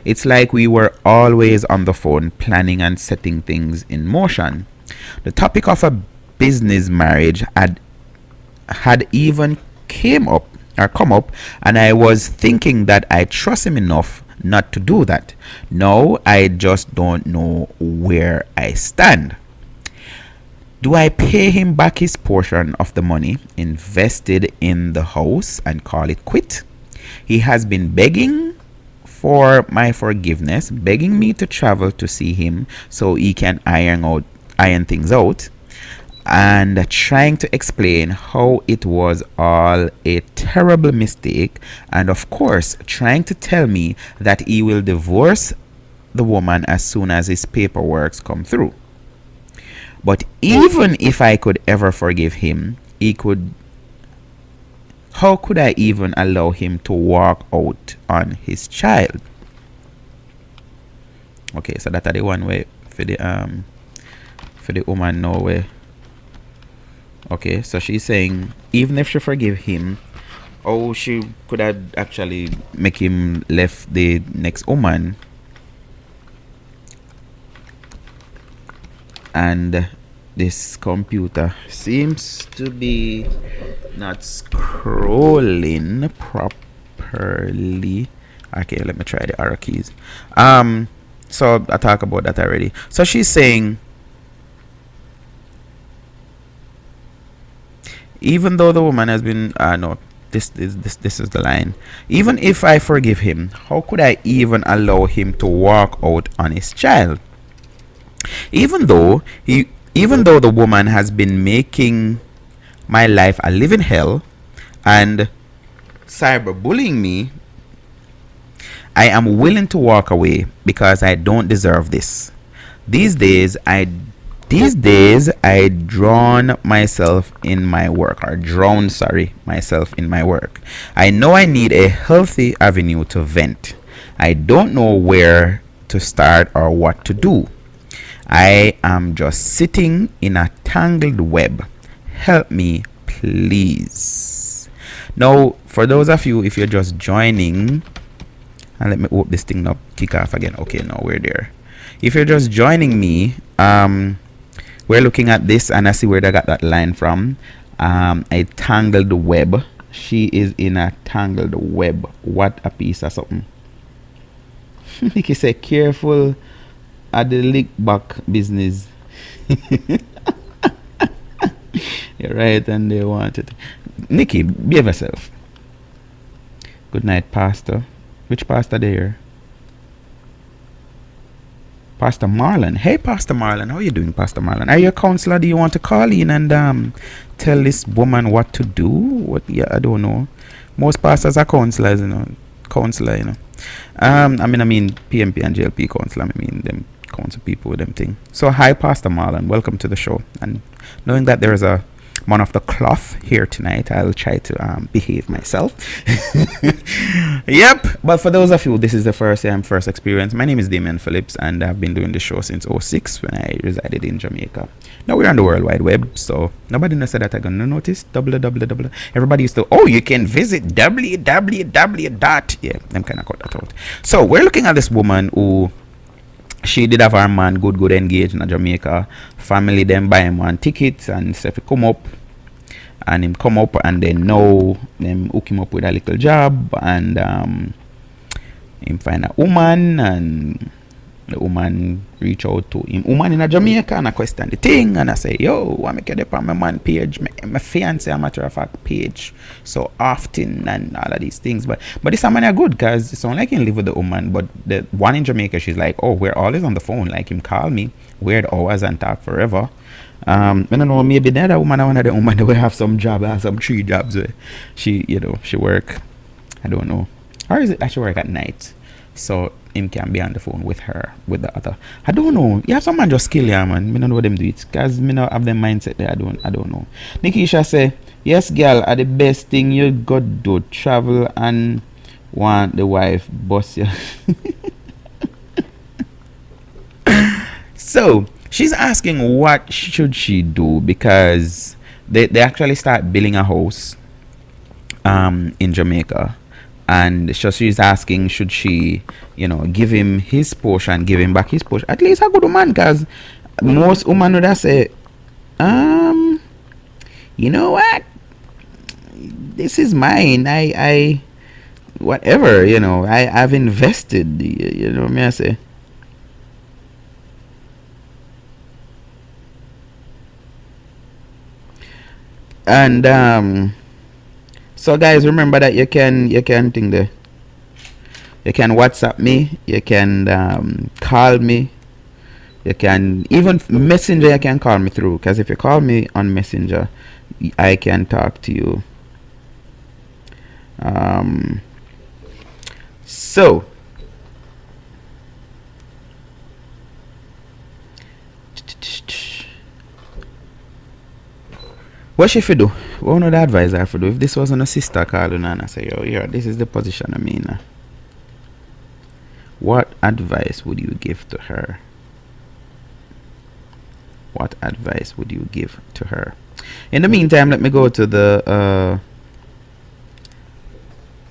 it's like we were always on the phone planning and setting things in motion. The topic of a business marriage had even come up, and I was thinking that I trust him enough not to do that. Now I just don't know where I stand. Do I pay him back his portion of the money invested in the house and call it quit? He has been begging for my forgiveness, begging me to travel to see him so he can iron things out, and trying to explain how it was all a terrible mistake, and of course trying to tell me that he will divorce the woman as soon as his paperwork come through. But even if I could ever forgive him, how could I even allow him to walk out on his child? Okay, so that's the one way for the woman now way. Okay, so she's saying even if she forgive him, how she could have actually make him left the next woman. And this computer seems to be not scrolling properly. Okay, let me try the arrow keys. So I talked about that already. So she's saying, even though the woman has been this is the line. Even if I forgive him, how could I even allow him to walk out on his child? Even though the woman has been making my life a living hell and cyberbullying me, I am willing to walk away because I don't deserve this. These days I drown myself in my work. I know I need a healthy avenue to vent. I don't know where to start or what to do. I am just sitting in a tangled web. Help me, please. Now, for those of you, if you're just joining, and let me open this thing up, kick off again. Okay, now we're there. If you're just joining me, we're looking at this, and I see where they got that line from. A tangled web. She is in a tangled web. What a piece of something. Nikki say, careful at the lick back business. You're right, and they want it. Nikki, behave yourself. Good night, Pastor. Which pastor there? Pastor Marlon. Hey, Pastor Marlon. How are you doing, Pastor Marlon? Are you a counselor? Do you want to call in and tell this woman what to do? What? Yeah, I don't know. Most pastors are counselors, Counselor, I mean PMP and JLP counselor. I mean them counsel people with them thing. So hi, Pastor Marlon. Welcome to the show. And knowing that there is a man of the cloth here tonight, I'll try to behave myself. Yep. But for those of you, this is the first experience. My name is Damien Phillips, and I've been doing the show since 2006 when I resided in Jamaica. Now we're on the World Wide Web, so nobody knows that I'm gonna notice www. Everybody used to, you can visit www. Yeah, I'm kind of cut that out. So we're looking at this woman who, she did have her man good engaged in Jamaica. Family them buy him one ticket and say if he come up, and him come up, and then now them hook him up with a little job, and him find a woman, and the woman reach out to him woman in Jamaica and I question the thing, and I say, yo, I make it on my man page, my fiance a matter of fact page so often and all of these things, but this man are good because it sound like he live with the woman, but the one in Jamaica, she's like, we're always on the phone, like him call me weird hours and talk forever. I don't know, maybe that woman, one of the woman that will have some job, have some 3 jobs where she work I don't know. Or is it that she work at night? So him can be on the phone with her, with the other. I don't know. You have some man just kill ya, man. Me don't know what them do it. Cause me not have them mindset there. I don't know. Nikisha say, yes, girl, are the best thing you got do travel and want the wife boss ya. So she's asking what should she do, because they actually start building a house in Jamaica, and so she's asking, should she, give him his portion, give him back his portion? At least a good woman, because most women would have say, you know what, this is mine, I whatever, I've invested, me I say. And so guys, remember that you can think there. You can WhatsApp me, you can call me, you can even Messenger, you can call me through, because if you call me on Messenger, I can talk to you. So what should you do? What would the advisor for do? If this wasn't a sister calling and I say, yo, yeah, this is the position I mean. What advice would you give to her? What advice would you give to her? In the meantime, let me go to the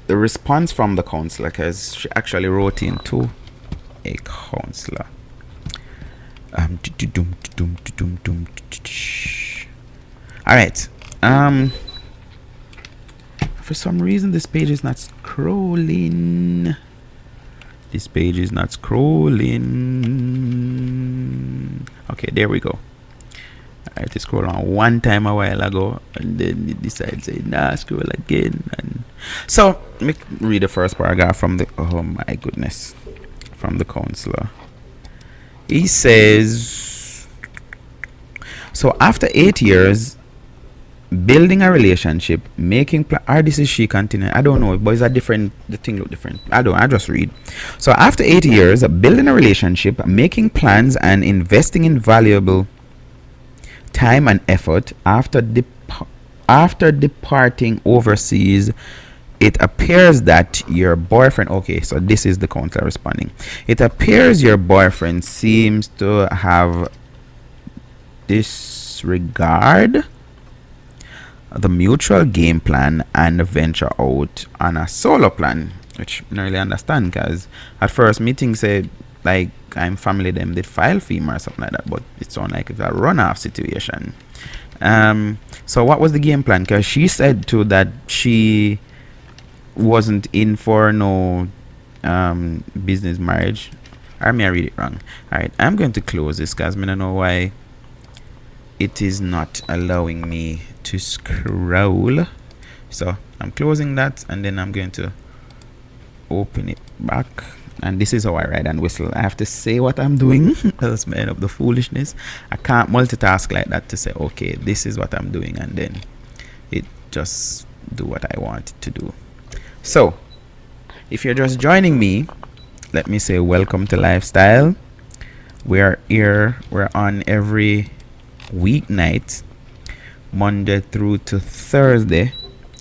response from the counselor, because she actually wrote in to a counselor. Alright. For some reason this page is not scrolling. This page is not scrolling. Okay, there we go. I had to scroll on one time a while ago, and then it decides to say, nah, scroll again. And so let me read the first paragraph from the, oh my goodness, from the counselor. He says, so after 8 years building a relationship, making or this is she continuing, I don't know, but it's a different, the thing look different, I just read. So after 8 years building a relationship, making plans and investing in valuable time and effort, after departing overseas, it appears that your boyfriend, okay, so this is the counselor responding, it appears your boyfriend seems to have disregard the mutual game plan and venture out on a solo plan, which I don't really understand, because at first meeting said like I'm family them did file fee or something like that, but it sounds like it's a runoff situation. So what was the game plan? Because she said too that she wasn't in for no business marriage. Or may I read it wrong? Alright, I'm going to close this because I don't know why it is not allowing me to scroll. So I'm closing that, and then I'm going to open it back, and this is how I ride and whistle. I have to say what I'm doing. That's made up the foolishness. I can't multitask like that to say, okay, this is what I'm doing, and then it just do what I want it to do. So if you're just joining me, let me say welcome to Lifestyle. We're here, we're on every weeknight, Monday through to Thursday,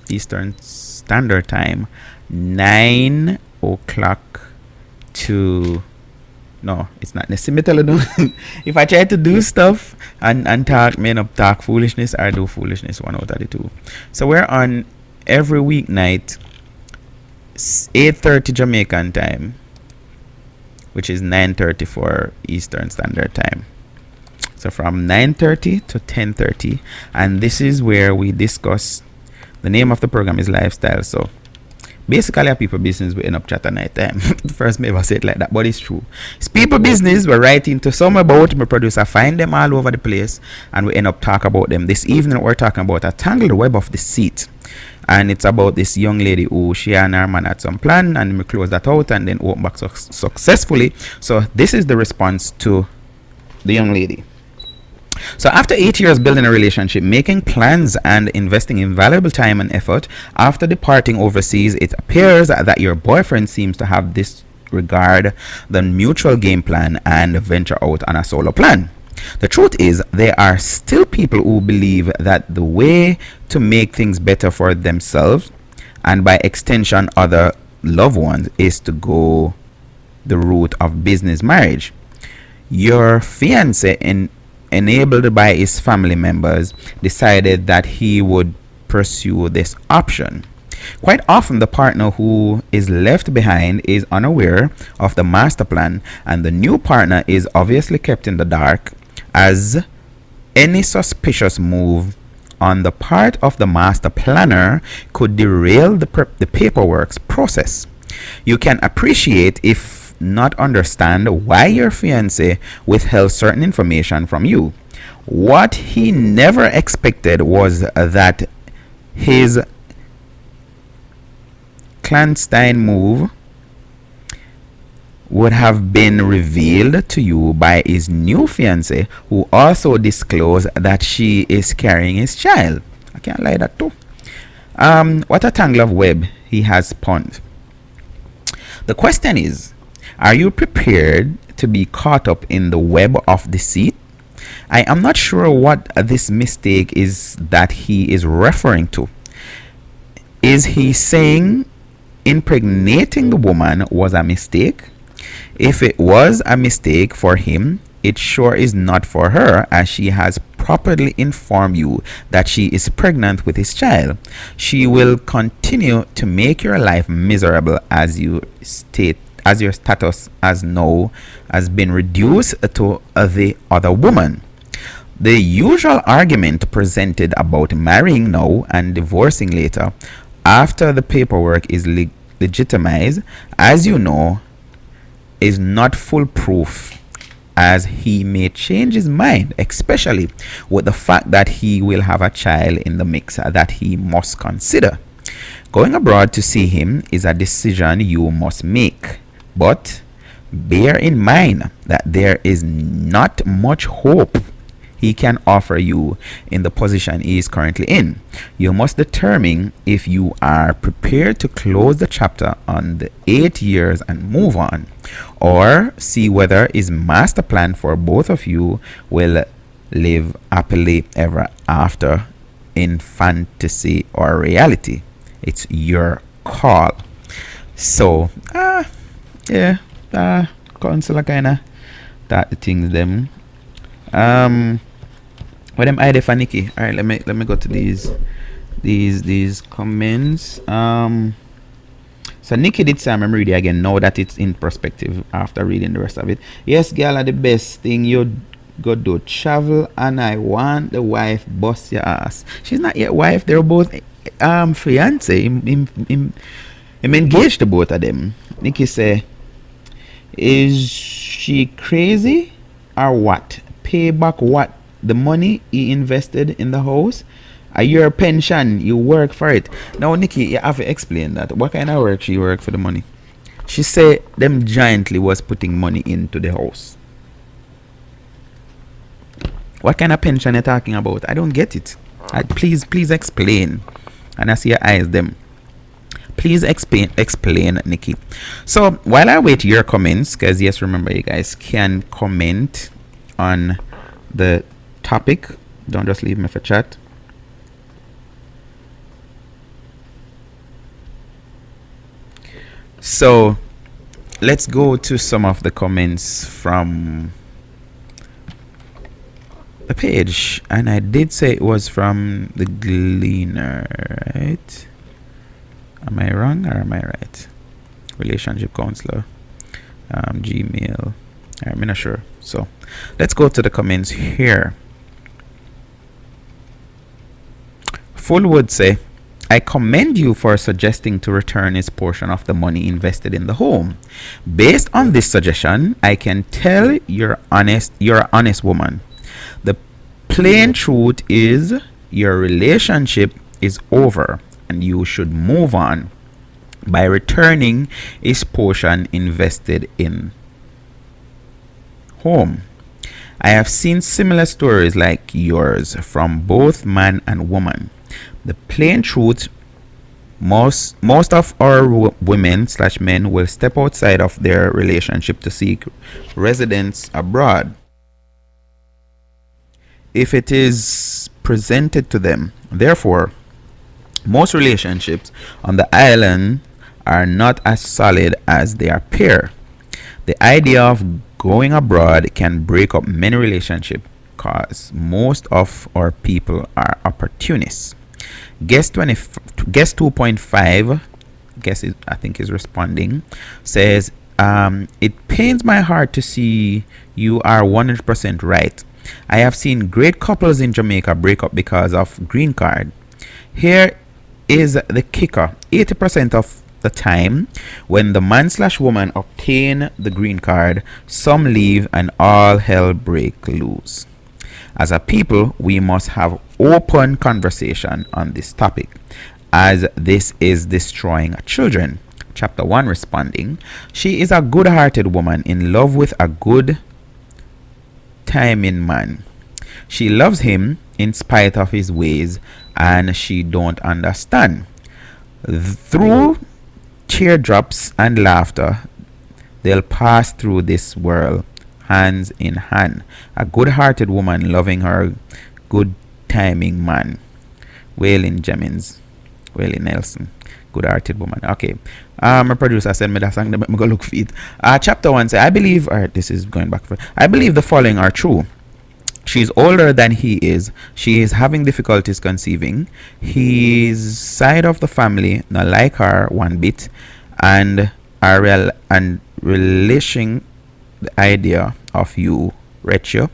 Eastern Standard Time, 9 o'clock to, no, it's not necessarily. If I try to do stuff and talk, man up talk foolishness, I do foolishness, 1 out of the 2. So we're on every weeknight, 8:30 Jamaican time, which is 9:30 for Eastern Standard Time. So from 9:30 to 10:30, and this is where we discuss. The name of the program is Lifestyle. So basically, a people business we end up chat at night time. First, me ever say it like that, but it's true. It's people business. We're writing to some about my producer, find them all over the place, and we end up talk about them. This evening, we're talking about a tangled web of deceit, and it's about this young lady who she and her man had some plan, and we close that out and then open back successfully. So this is the response to the young lady. So after 8 years building a relationship, making plans and investing in valuable time and effort, after departing overseas, it appears that your boyfriend seems to have disregard the mutual game plan and venture out on a solo plan. The truth is, there are still people who believe that the way to make things better for themselves and by extension other loved ones is to go the route of business marriage. Your fiance, enabled by his family members, decided that he would pursue this option. Quite often, the partner who is left behind is unaware of the master plan, and the new partner is obviously kept in the dark, as any suspicious move on the part of the master planner could derail the paperwork process. You can appreciate, if not understand, why your fiancé withheld certain information from you. What he never expected was that his clandestine move would have been revealed to you by his new fiancé, who also disclosed that she is carrying his child. I can't lie that too. What a tangle of web he has spun. The question is, are you prepared to be caught up in the web of deceit? I am not sure what this mistake is that he is referring to. Is he saying impregnating the woman was a mistake? If it was a mistake for him, it sure is not for her, as she has properly informed you that she is pregnant with his child. She will continue to make your life miserable as your status as now has been reduced to the other woman. The usual argument presented about marrying now and divorcing later after the paperwork is legitimized, as you know, is not foolproof, as he may change his mind, especially with the fact that he will have a child in the mix that he must consider. Going abroad to see him is a decision you must make, but bear in mind that there is not much hope he can offer you in the position he is currently in. You must determine if you are prepared to close the chapter on the 8 years and move on, or see whether his master plan for both of you will live happily ever after in fantasy or reality. It's your call. So counselor kinda that the things them what am I there for Nikki? Alright, let me go to these comments. So Nikki did say, I'm reading again now that it's in perspective after reading the rest of it. Yes, girl, are the best thing you go do travel, and I want the wife bust your ass. She's not yet wife, they're both fiance. I'm engaged to both of them. Nikki say, is she crazy or what? Pay back what? The money he invested in the house? Your pension, you work for it. Now Nikki, you have to explain that. What kind of work she work for the money? She said them giantly was putting money into the house. What kind of pension you talking about? I don't get it. Please explain. And I see your eyes them. Please explain Nikki. So while I wait your comments, because yes, remember you guys can comment on the topic. Don't just leave me for chat. So let's go to some of the comments from the page, and I did say it was from the Gleaner, right? Am I wrong or am I right? Relationship counselor, Gmail. I'm not sure. So let's go to the comments here. Full would say, I commend you for suggesting to return his portion of the money invested in the home. Based on this suggestion, I can tell you're an honest woman. The plain truth is your relationship is over and you should move on by returning his portion invested in home. I have seen similar stories like yours from both man and woman. The plain truth, most of our women slash men will step outside of their relationship to seek residence abroad if it is presented to them. Therefore, most relationships on the island are not as solid as they appear. The idea of going abroad can break up many relationships because most of our people are opportunists. Guest 2.5, I think is responding, says, it pains my heart to see you are 100% right. I have seen great couples in Jamaica break up because of green card. Here is the kicker. 80% of the time when the man slash woman obtain the green card, some leave and all hell break loose. As a people, we must have open conversation on this topic, as this is destroying children. Chapter 1 responding, she is a good-hearted woman in love with a good timing man. She loves him in spite of his ways, and she don't understand. Through teardrops and laughter, they'll pass through this world hands in hand. A good-hearted woman loving her good timing man. Wailing Jennings, Wailing Nelson, good-hearted woman. Okay. My producer sent me that song. Let me go look for it. Chapter 1 says, I believe, this is going back. I believe the following are true. She is older than he is. She is having difficulties conceiving. His side of the family not like her one bit, and are relishing the idea of you, Rachel.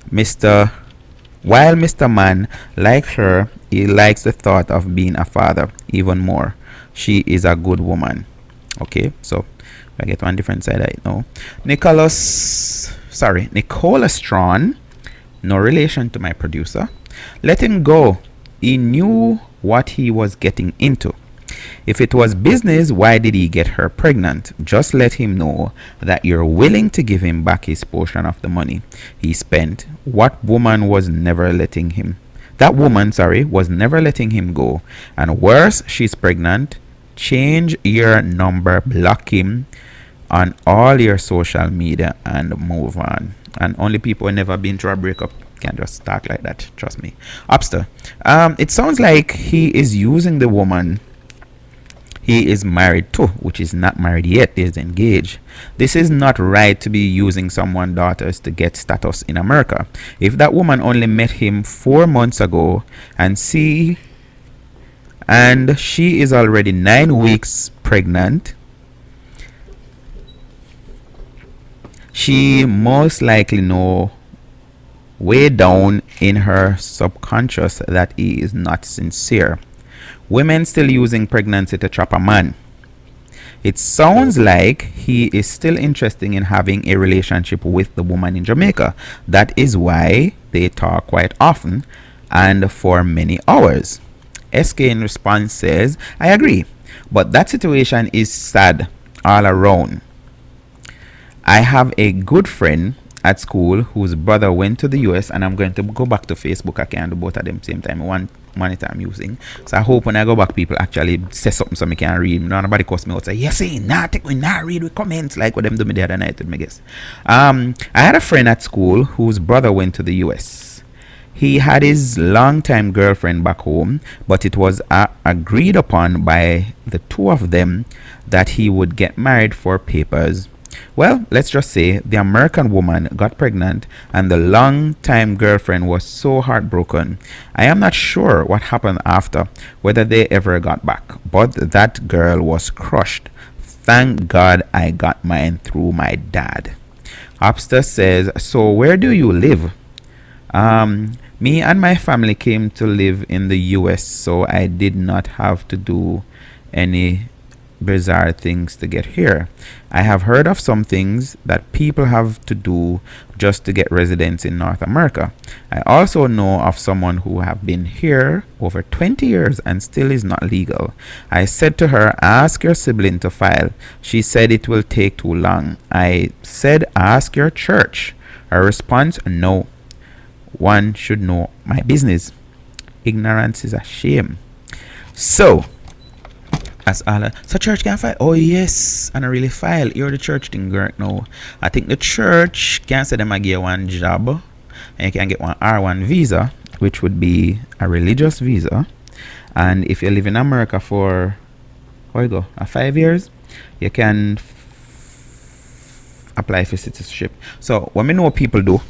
While Mr. Man likes her, he likes the thought of being a father even more. She is a good woman. Okay, so I get one different side right now. Nicola Strawn, no relation to my producer. Let him go. He knew what he was getting into. If it was business, why did he get her pregnant? Just let him know that you're willing to give him back his portion of the money he spent. That woman was never letting him go. And worse, she's pregnant. Change your number, block him on all your social media, and move on. And only people who never been through a breakup can just talk like that. Trust me. Upster. It sounds like he is using the woman he is married to, which is not married yet, is engaged. This is not right to be using someone's daughters to get status in America. If that woman only met him 4 months ago and she is already 9 weeks pregnant, she most likely know way down in her subconscious that he is not sincere. Women still using pregnancy to trap a man. It sounds like he is still interested in having a relationship with the woman in Jamaica. That is why they talk quite often and for many hours. SK in response says, I agree, but that situation is sad all around. I have a good friend at school whose brother went to the US, and I'm going to go back to Facebook. I can't do both of them same time. One monitor I'm using, so I hope when I go back people actually say something so I can read. Nobody cuss me out say yes, we not read with comments like what them do me the other night with me guess. I had a friend at school whose brother went to the US. He had his longtime girlfriend back home, but it was agreed upon by the two of them that he would get married for papers. Well, let's just say the American woman got pregnant and the long-time girlfriend was so heartbroken. I am not sure what happened after, whether they ever got back, but that girl was crushed. Thank God I got mine through my dad. Upstairs says, so where do you live? Me and my family came to live in the US, so I did not have to do any bizarre things to get here. I have heard of some things that people have to do just to get residence in North America. I also know of someone who have been here over 20 years and still is not legal. I said to her, ask your sibling to file. She said it will take too long. I said, ask your church. Her response, no. One should know my business. Ignorance is a shame. So, as all so church can file. Oh yes, and I really file. You're the church thing right now. I think the church can say them I get one job and you can get one R1 visa, which would be a religious visa. And if you live in America for 5 years, you can apply for citizenship. So what we know people do,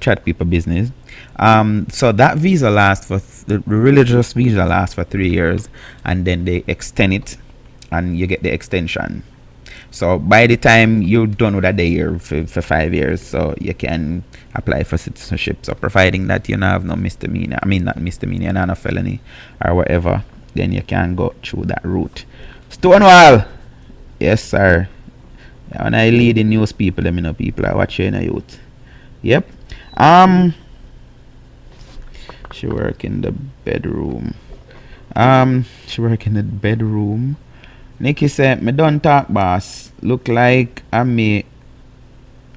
chat people business. So that visa lasts for the religious visa lasts for 3 years, and then they extend it, and you get the extension. So by the time you're done with that year for 5 years, so you can apply for citizenship. So providing that you don't have no misdemeanor, not misdemeanor, not a felony or whatever, then you can go through that route. Stonewall, yes sir. When I lead the news people, let me know people are watching a youth. Yep. She work in the bedroom. Nikki said, me don't talk boss. Look like me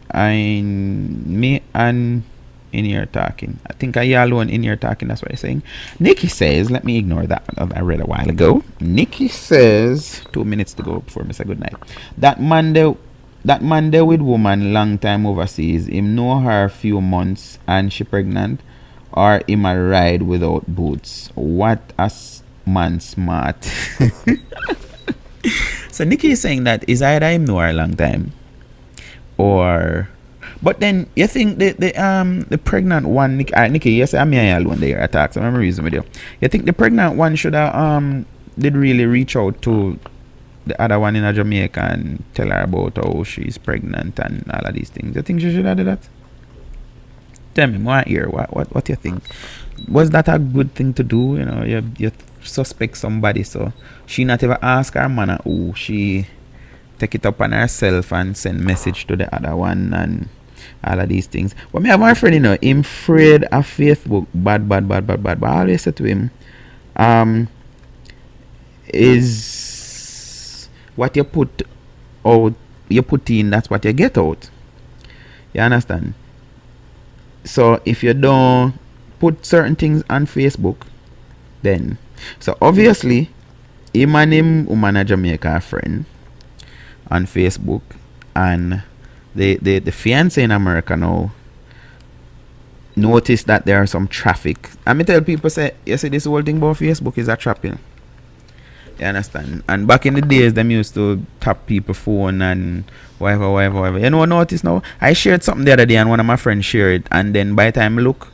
and in here talking. I think I alone in here talking, that's what you're saying. Nikki says, let me ignore that I read a while ago. Nikki says, 2 minutes to go before me say good night. That Monday with woman long time overseas, him know her few months and she pregnant, or him a ride without boots. What a man smart. So Nikki is saying that is either him know her a long time, or but then you think the pregnant one, Nikki, yes, I'm here alone there attacks. I'm reason with you. You think the pregnant one should have did really reach out to the other one in Jamaica and tell her about how she's pregnant and all of these things? You think she should have done that? Tell me more here. What you think? Was that a good thing to do? You know, you suspect somebody, so she not ever ask her man who she take it up on herself and send message to the other one and all of these things. But me have my friend, you know, him afraid of Facebook bad. But I always say to him, is what you put out, you put in, that's what you get out. You understand? So if you don't put certain things on Facebook, then so obviously him and him woman at Jamaica a friend on Facebook, and the fiance in America now notice that there are some traffic. I me tell people, say, you see, this whole thing about Facebook is a trapping. You understand? And back in the days, them used to tap people's phone and whatever. You know what I notice now? I shared something the other day and one of my friends shared it, and then by the time I look,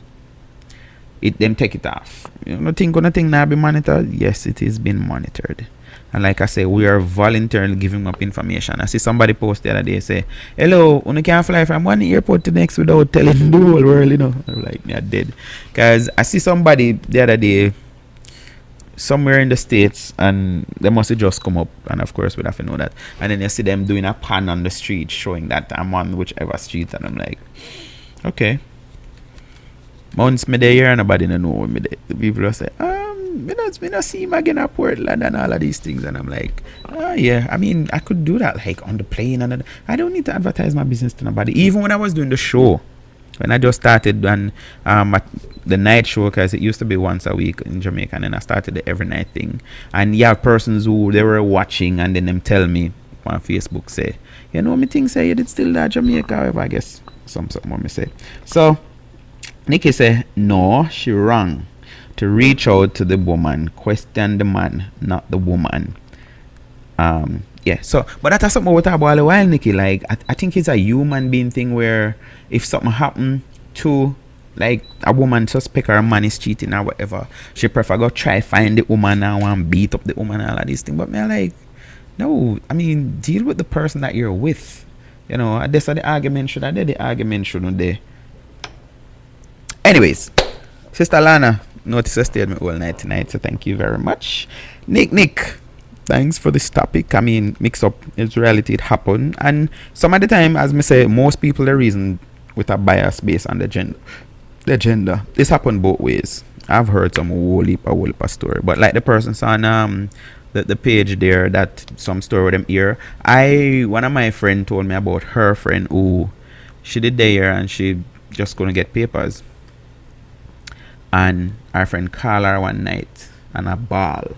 it them take it off. You know, nothing now be monitored? Yes, it is being monitored. And like I say, we are voluntarily giving up information. I see somebody post the other day say, hello, you can't fly from one airport to the next without telling the whole world, you know. I'm like, me, I dead. Because I see somebody the other day somewhere in the States, and they must have just come up, and of course we'd have to know that. And then you see them doing a pan on the street showing that I'm on whichever street, and I'm like, okay. Once me there and nobody know me there. The people will say, me not see him again at Portland and all of these things, and I'm like, yeah, I mean, I could do that like on the plane, and I don't need to advertise my business to nobody. Even when I was doing the show, when I just started on the night show, because it used to be once a week in Jamaica, and then I started the every night thing, and you have persons who they were watching and then them tell me on Facebook, say, you know, me think say you did still that Jamaica, however, I guess something more me say. So Nikki say no, she wrong to reach out to the woman, question the man, not the woman. Yeah, so but that's something we talk about a while, Nikki. Like I think it's a human being thing where if something happen to like a woman suspect her man is cheating or whatever, she prefer go try find the woman and want beat up the woman and all of these things. But me like, no, I mean, deal with the person that you're with. You know, that's the argument should have there, the argument shouldn't there. Anyways, Sister Lana, notice I stayed with me all night tonight, so thank you very much. Nick, thanks for this topic. I mean, mix up it's reality, it happened, and some of the time, as me say, most people the reason with a bias based on the gender. This happened both ways. I've heard some whole heap of story, but like the person's on the page there, that some story with them here. One of my friend told me about her friend who she did there and she just going to get papers. And our friend called her one night and a ball.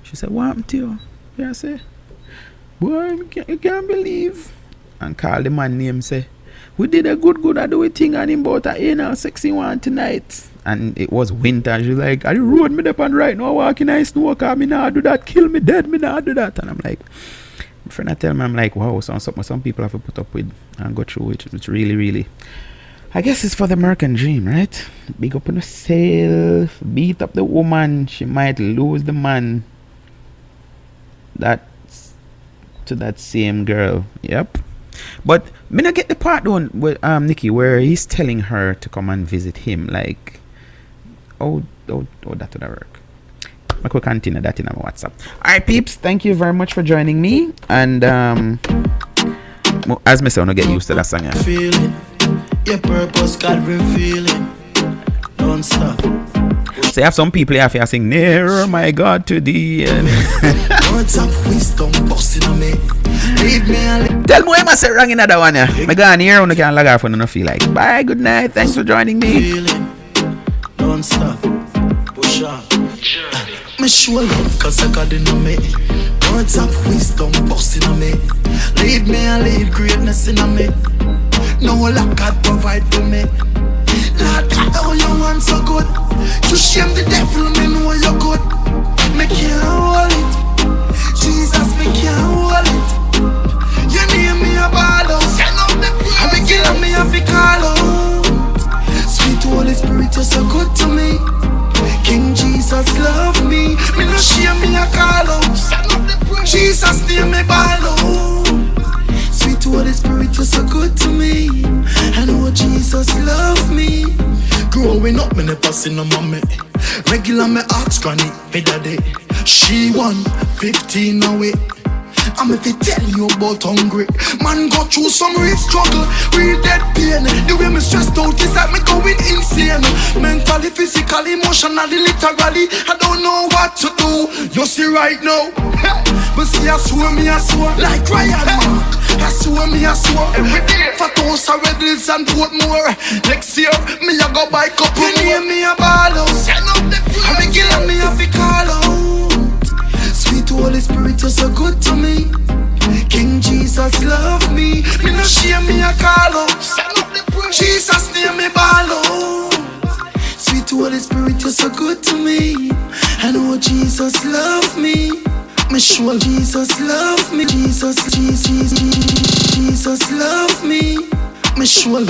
She said, "What happened to you?" Yeah, I say, "Boy, you can't believe." And call the man name, say, "We did a good I do a thing and him bought a anal sexy one tonight." And it was winter. She's like, "I road me up and right now walking in snow, cause me nah do that, kill me dead, me nah do that." And I'm like, my friend I tell me, I'm like, wow, some people have to put up with and go through it. It's really, I guess it's for the American dream, right? Big up on herself, beat up the woman, she might lose the man. That's to that same girl. Yep. But me not get the part on with Nikki where he's telling her to come and visit him. Like, oh, that would work. I could continue that in our WhatsApp. Alright, peeps, thank you very much for joining me. And as me say, I wanna get used to that song. Yeah. Feeling your purpose, God revealing. Don't stop. So you have some people here who sing "Nearer, my God, to thee." Words of wisdom busting on me. Lead me and Tell me why I say wrong in another one. Yeah. I go on here and I can log off when I don't feel like. Bye, good night, thanks for joining me. feeling. Don't stop. Push on. Me show love cause I got it on me. Words of wisdom busting on me. Lead me and lead greatness in me. No lack God provide for me. Lord, oh you want so good. You shame the devil, me know you're good. Me can't hold it. Jesus, me can't hold it. You name me a baller. I be killing me a fi call out. Sweet Holy Spirit, you're so good to me. King Jesus love me. Me no shame me a call out. Jesus name me ball out. Sweet Holy Spirit, you're so good to me. I know Jesus love me. Growing up, me never seen no mommy. Regular me ask granny, pay daddy. She won 15 away. I'm if they tell you about hungry. Man go through some real struggle, real dead pain. The way me stressed out is that me going insane. Mentally, physically, emotionally, literally. I don't know what to do. You see right now. But see I swear me I swear. Like Ryan Mark, I swear me I swear. Every day for those are Red Hills and Portmore. Next year, me I go buy couple. You name me a baller. I be killing me a fi call out. Sweet Holy Spirit, you're so good to me. King Jesus love me. Me no shame me a call out. Jesus name me ball out. Sweet Holy Spirit, you're so good to me. I know Jesus love me. Me sure Jesus love me. Jesus love me. Me sure.